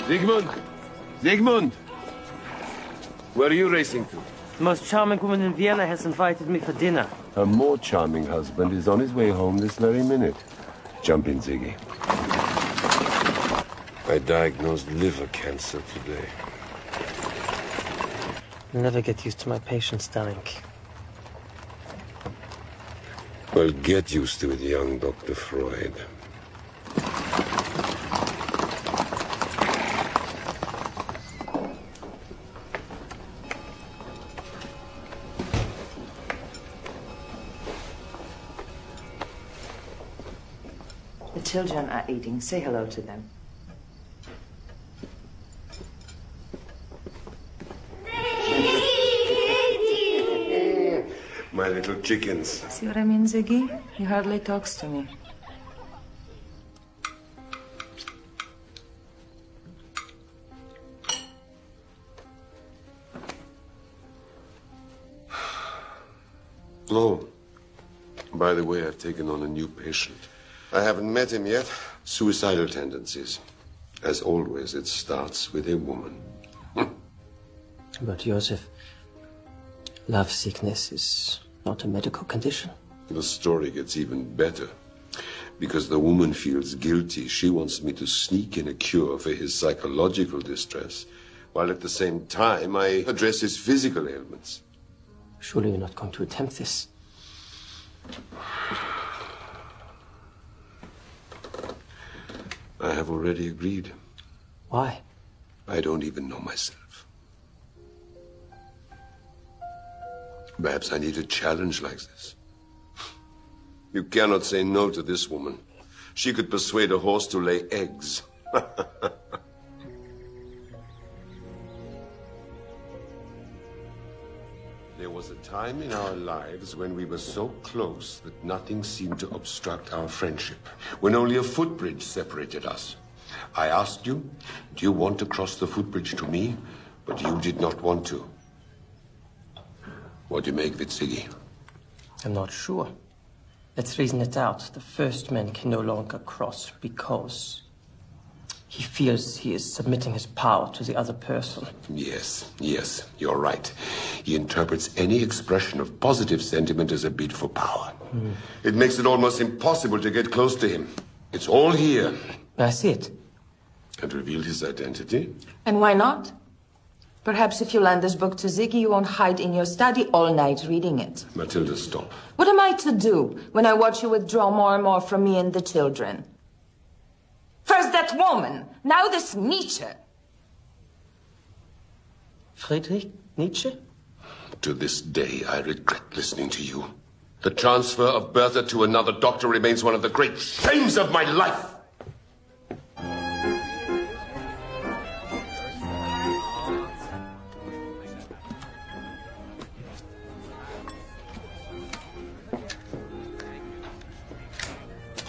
Siegmund! Siegmund! Where are you racing to? The most charming woman in Vienna has invited me for dinner. Her more charming husband is on his way home this very minute. Jump in, Ziggy. I diagnosed liver cancer today. I'll never get used to my patients dying. Well, get used to it, young Dr. Freud. The children are eating. Say hello to them. My little chickens. See what I mean, Ziggy? He hardly talks to me. Oh, by the way, I've taken on a new patient. I haven't met him yet. Suicidal tendencies. As always, it starts with a woman. But Joseph, love sickness is not a medical condition. The story gets even better. Because the woman feels guilty, she wants me to sneak in a cure for his psychological distress, while at the same time I address his physical ailments. Surely you're not going to attempt this. I have already agreed. Why? I don't even know myself. Perhaps I need a challenge like this. You cannot say no to this woman. She could persuade a horse to lay eggs. There was a time in our lives when we were so close that nothing seemed to obstruct our friendship, when only a footbridge separated us. I asked you, do you want to cross the footbridge to me? But you did not want to. What do you make of it, Ziggy? I'm not sure. Let's reason it out. The first man can no longer cross because he feels he is submitting his power to the other person. Yes, you're right. He interprets any expression of positive sentiment as a bid for power. It makes it almost impossible to get close to him. It's all here. I see it. And revealed his identity? And why not? Perhaps if you lend this book to Ziggy, you won't hide in your study all night reading it. Matilda, stop. What am I to do when I watch you withdraw more and more from me and the children? First that woman, now this Nitsche. Friedrich Nietzsche? To this day, I regret listening to you. The transfer of Bertha to another doctor remains one of the great shames of my life.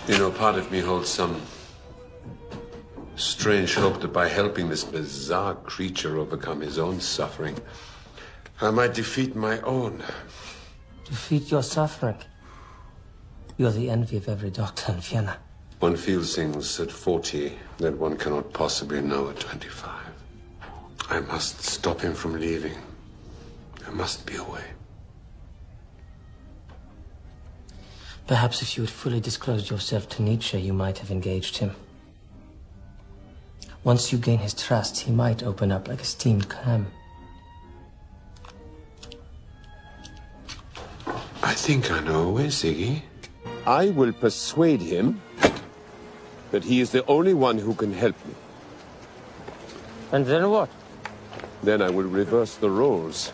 You know, part of me holds some strange hope that by helping this bizarre creature overcome his own suffering, I might defeat my own. Defeat your suffering? You're the envy of every doctor in Vienna. One feels things at 40 that one cannot possibly know at 25. I must stop him from leaving. I must be away. Perhaps if you had fully disclosed yourself to Nitsche, you might have engaged him. Once you gain his trust, he might open up like a steamed clam. I think I know a way, Ziggy. I will persuade him that he is the only one who can help me. And then what? Then I will reverse the roles.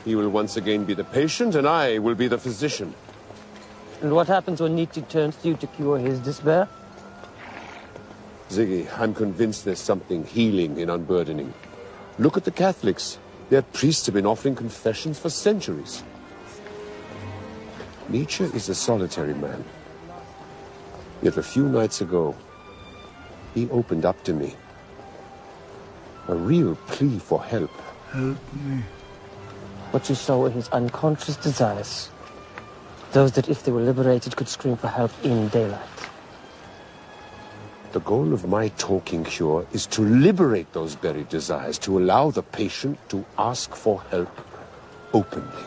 He will once again be the patient, and I will be the physician. And what happens when Nietzsche turns to you to cure his despair? Ziggy, I'm convinced there's something healing in unburdening. Look at the Catholics. Their priests have been offering confessions for centuries. Nietzsche is a solitary man. Yet a few nights ago, he opened up to me. A real plea for help. Help me. What you saw in his unconscious desires. Those that, if they were liberated, could scream for help in daylight. The goal of my talking cure is to liberate those buried desires, to allow the patient to ask for help openly.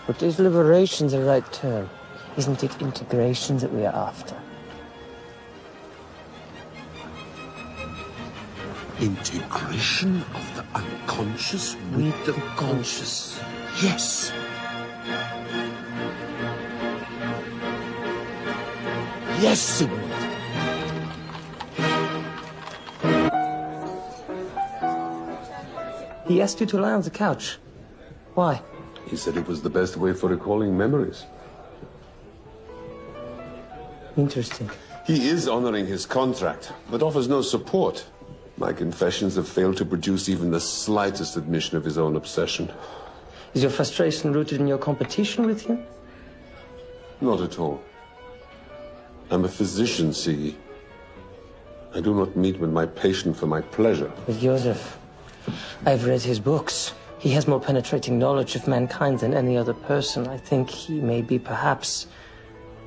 But is liberation the right term? Isn't it integration that we are after? Integration of the unconscious with the conscious. Yes. Yes, Seigneur. He asked you to lie on the couch. Why? He said it was the best way for recalling memories. Interesting. He is honoring his contract, but offers no support. My confessions have failed to produce even the slightest admission of his own obsession. Is your frustration rooted in your competition with him? Not at all. I'm a physician, see. I do not meet with my patient for my pleasure. With Joseph, I've read his books. He has more penetrating knowledge of mankind than any other person. I think he may be perhaps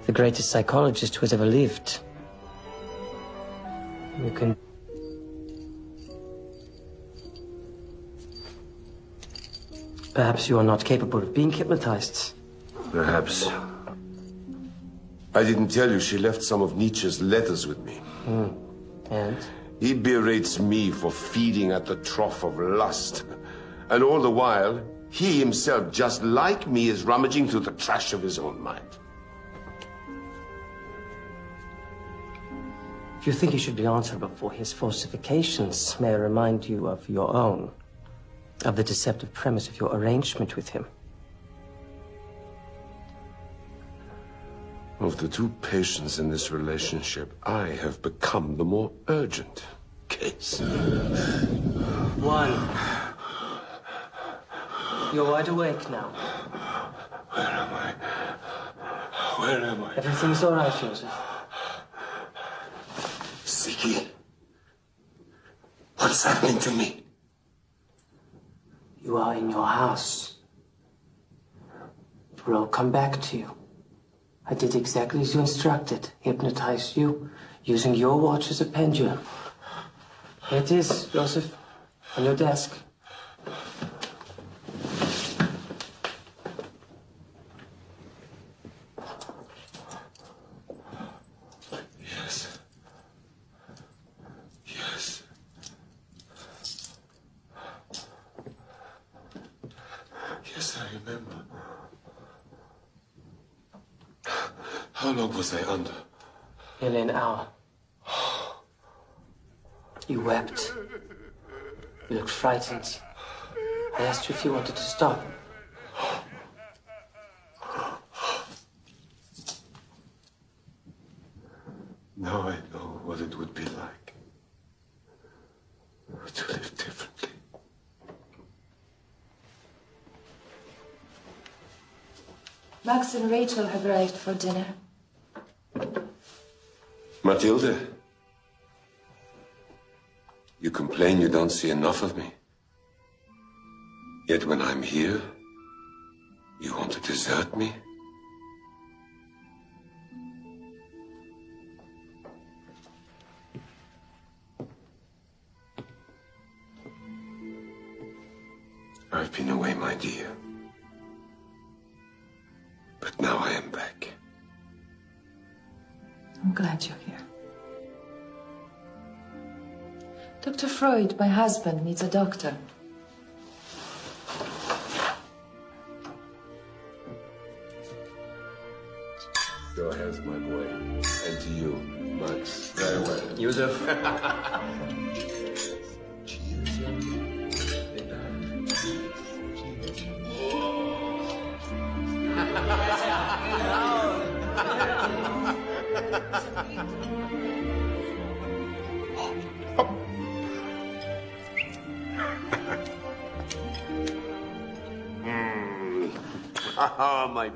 the greatest psychologist who has ever lived. You can... Perhaps you are not capable of being hypnotized. Perhaps. I didn't tell you she left some of Nietzsche's letters with me. And? He berates me for feeding at the trough of lust. And all the while, he himself, just like me, is rummaging through the trash of his own mind. If you think he should be answerable for his falsifications, may I remind you of your own, of the deceptive premise of your arrangement with him. Of the two patients in this relationship, I have become the more urgent case. One. You're wide awake now. Where am I? Where am I? Everything's all right, Joseph. Ziggy, what's happening to me? You are in your house. It will all come back to you. I did exactly as you instructed. Hypnotized you, using your watch as a pendulum. Here it is, Joseph, on your desk. Yes. Yes. Yes, I remember. How long was I under? Nearly an hour. You wept. You looked frightened. I asked you if you wanted to stop. Now I know what it would be like to live differently. Max and Rachel have arrived for dinner. Matilda, you complain you don't see enough of me. Yet when I'm here, you want to desert me? I've been away, my dear. But now I am back. I'm glad you're here. Dr. Freud, my husband, needs a doctor. Your health, my boy. And to you, Max. Very well. Joseph. Cheers, young man. My